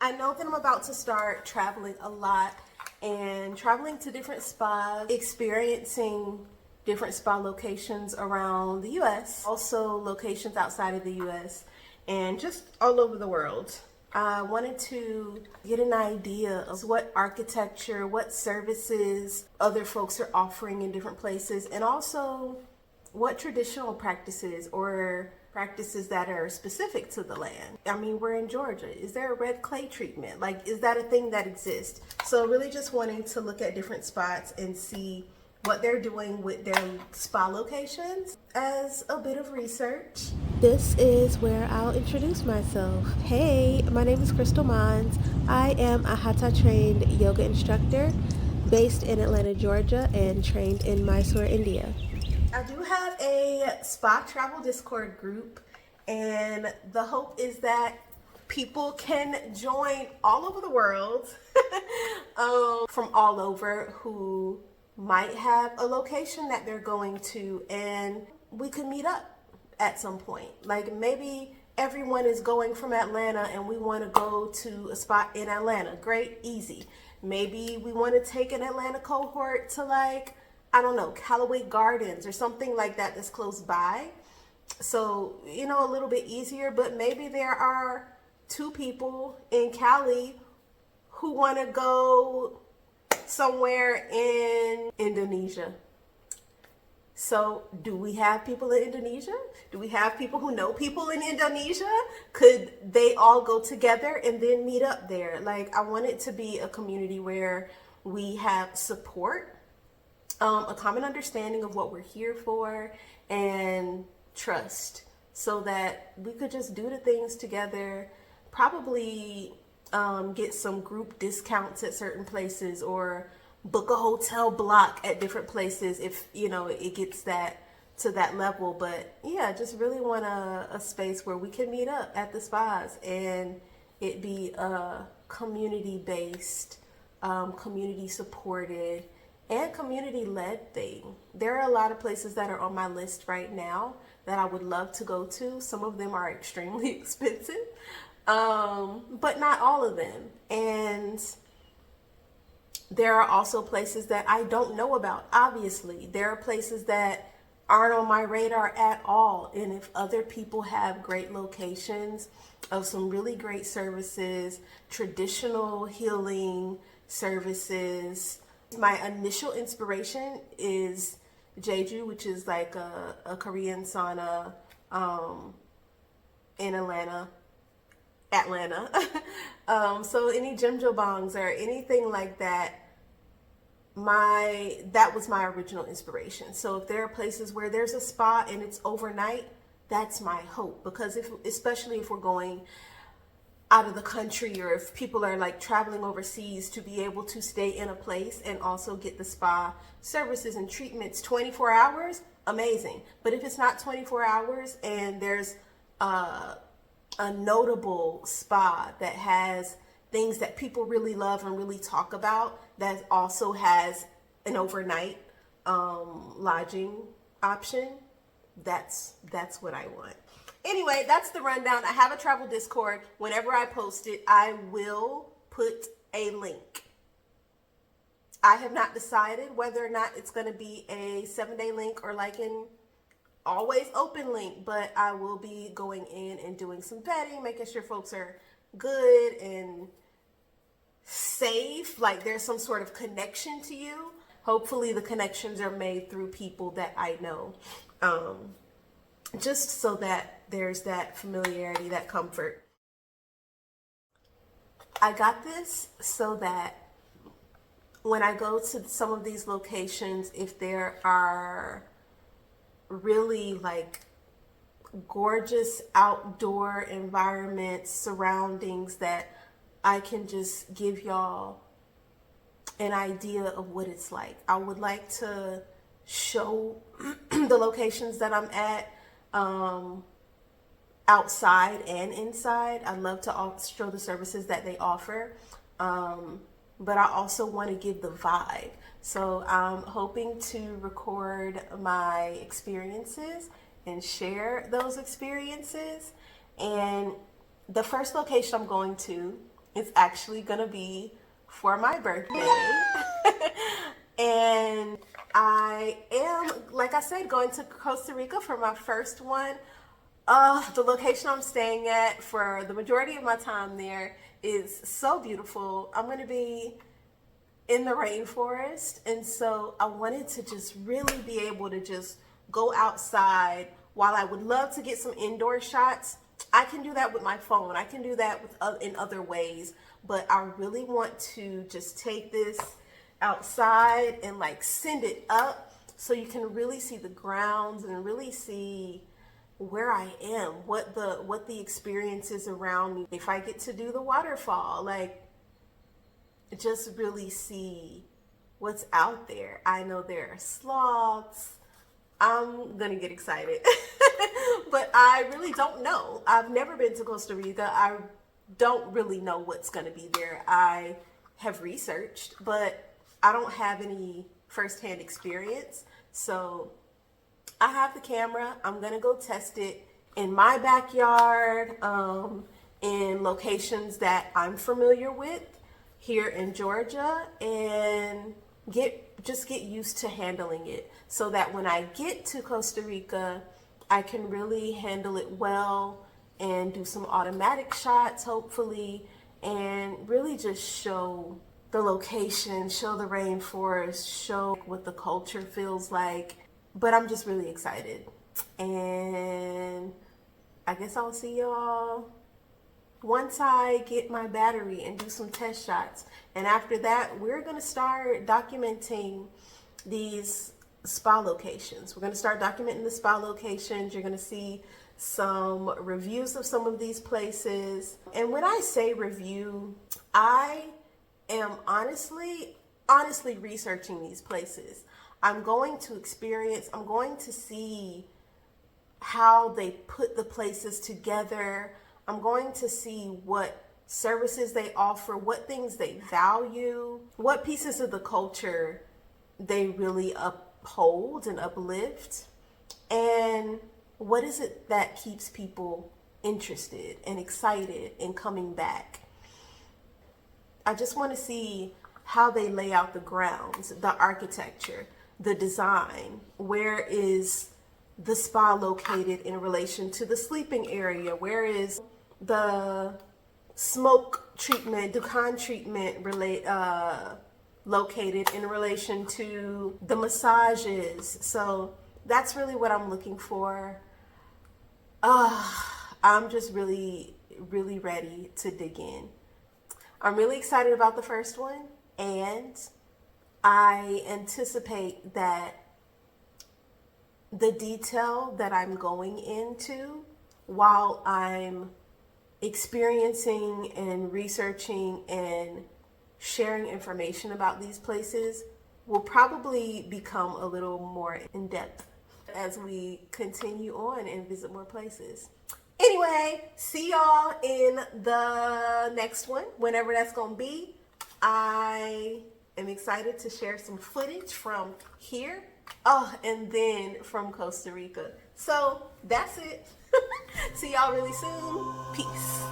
I know that I'm about to start traveling a lot and traveling to different spas, experiencing different spa locations around the US, also locations outside of the US, and just all over the world. I wanted to get an idea of what architecture, what services other folks are offering in different places, and also what traditional practices or practices that are specific to the land. I mean, we're in Georgia. Is there a red clay treatment? Like, is that a thing that exists? So really just wanting to look at different spots and see what they're doing with their spa locations as a bit of research. This is where I'll introduce myself. Hey, my name is Crystal Mons. I am a Hatha trained yoga instructor based in Atlanta, Georgia, and trained in Mysore, India. I do have a spa travel Discord group, and the hope is that people can join all over the world from all over who might have a location that they're going to, and we could meet up at some point. Like maybe everyone is going from Atlanta and we want to go to a spot in Atlanta. Great, easy. Maybe we want to take an Atlanta cohort to, like, I don't know, Callaway Gardens or something like that that's close by. So, you know, a little bit easier, but maybe there are two people in Cali who want to go somewhere in Indonesia. So do we have people in Indonesia? Do we have people who know people in Indonesia? Could they all go together and then meet up there? Like, I want it to be a community where we have support, a common understanding of what we're here for, and trust, so that we could just do the things together, probably get some group discounts at certain places, or book a hotel block at different places if, you know, it gets that to that level. But yeah, just really want a space where we can meet up at the spas and it be a community-based, community supported, and community-led thing. There are a lot of places that are on my list right now that I would love to go to. Some of them are extremely expensive, but not all of them. And there are also places that I don't know about. Obviously, there are places that aren't on my radar at all. And if other people have great locations of some really great services, traditional healing services, my initial inspiration is Jeju, which is like a Korean sauna in Atlanta. So any jjimjilbangs or anything like that, that was my original inspiration. So if there are places where there's a spa and it's overnight, that's my hope. Because especially if we're going out of the country, or if people are like traveling overseas, to be able to stay in a place and also get the spa services and treatments 24 hours, amazing. But if it's not 24 hours and there's a notable spa that has things that people really love and really talk about, that also has an overnight lodging option, that's what I want. Anyway, that's the rundown. I have a travel Discord. Whenever I post it, I will put a link. I have not decided whether or not it's going to be a 7-day link or like an always open link, but I will be going in and doing some vetting, making sure folks are good and safe, like there's some sort of connection to you. Hopefully the connections are made through people that I know, just so that there's that familiarity, that comfort. I got this so that when I go to some of these locations, if there are really like gorgeous outdoor environments, surroundings, that I can just give y'all an idea of what it's like. I would like to show the locations that I'm at, outside and inside. I'd love to show the services that they offer, but I also want to give the vibe. So I'm hoping to record my experiences and share those experiences. And the first location I'm going to It's actually gonna be for my birthday. And I am, like I said, going to Costa Rica for my first one. The location I'm staying at for the majority of my time there is so beautiful. I'm going to be in the rainforest, and so I wanted to just really be able to just go outside. While I would love to get some indoor shots, I can do that with my phone. I can do that with in other ways, but I really want to just take this outside and like send it up so you can really see the grounds and really see where I am, what the experience is around me. If I get to do the waterfall, like just really see what's out there. I know there are sloths. I'm gonna get excited. But I really don't know. I've never been to Costa Rica. I don't really know what's gonna be there. I have researched, but I don't have any firsthand experience. So I have the camera. I'm gonna go test it in my backyard, in locations that I'm familiar with here in Georgia, and just get used to handling it so that when I get to Costa Rica, I can really handle it well and do some automatic shots, hopefully, and really just show the location, show the rainforest, show what the culture feels like. But I'm just really excited. And I guess I'll see y'all once I get my battery and do some test shots. And after that, we're gonna start documenting these spa locations. We're gonna start documenting the spa locations. You're gonna see some reviews of some of these places. And when I say review, I am honestly researching these places. I'm going to see how they put the places together. I'm going to see what services they offer, what things they value, what pieces of the culture they really uphold and uplift, and what is it that keeps people interested and excited and coming back. I just want to see how they lay out the grounds, the architecture, the design. Where is the spa located in relation to the sleeping area? Where is the smoke treatment, dukhan treatment located in relation to the massages? So that's really what I'm looking for. I'm just really ready to dig in. I'm really excited about the first one, and I anticipate that the detail that I'm going into while I'm experiencing and researching and sharing information about these places will probably become a little more in depth as we continue on and visit more places. Anyway, see y'all in the next one, whenever that's gonna be. I am excited to share some footage from here, and then from Costa Rica. So that's it. See y'all really soon. Peace.